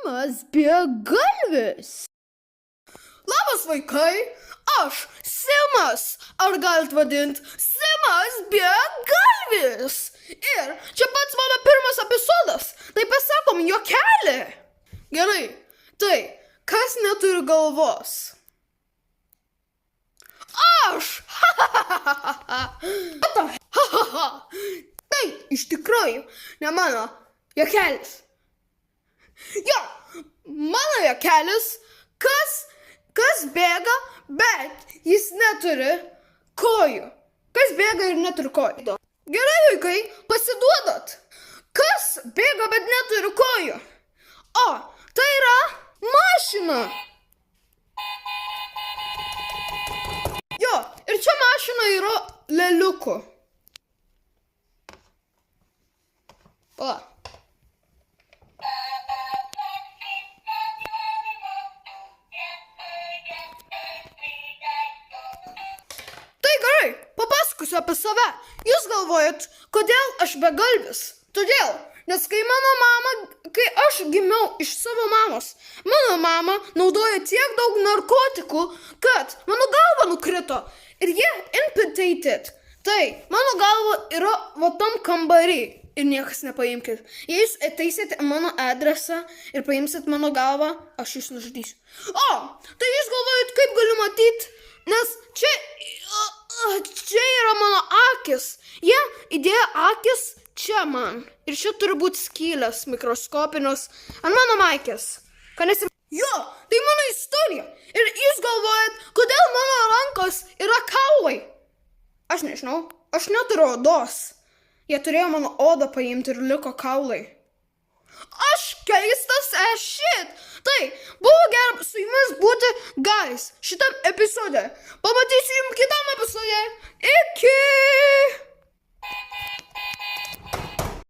Simas Bėgalvis. Labas vaikai, aš Simas, ar galit vadinti Simas Bėgalvis. Ir čia pats mano pirmas epizodas, tai pasakom juokelį. Gerai, tai kas neturi galvos? Aš! Tai iš tikrųjų ne mano juokelis. Jo, mano juokelis, kas bėga, bet jis neturi kojų. Kas bėga ir neturi kojų. Gerai, vaikai, pasiduodat. Kas bėga, bet neturi kojų? O, tai yra mašina. Jo, ir čia mašina yra lėliukų. O. Tai gerai, papasakosiu apie save. Jūs galvojat, kodėl aš begalvis? Todėl, nes kai aš gimiau iš savo mamos, mano mama naudojo tiek daug narkotikų, kad mano galva nukrito ir jie amputated. Tai mano galva yra va tam kambarį ir niekas nepaimkit. Jei jūs ateisit mano adresą ir paimsit mano galvą, aš jūs nužudysiu. O, tai jūs galvojat, kaip galiu matyti, nes čia yra mano akis. Jie įdėjo akis čia man. Ir čia turi būti skylės mikroskopinės ant mano maikės. Jo, tai mano istorija. Ir jūs galvojat, kodėl mano rankos yra kaulai. Aš nežinau, aš neturiu odos. Jie turėjo mano odą paimti ir liko kaulai. Aš keistas shit. Tai buvo gera su jumis būti guys šitam epizode. Pamatysiu jums kitam epizode. Iki!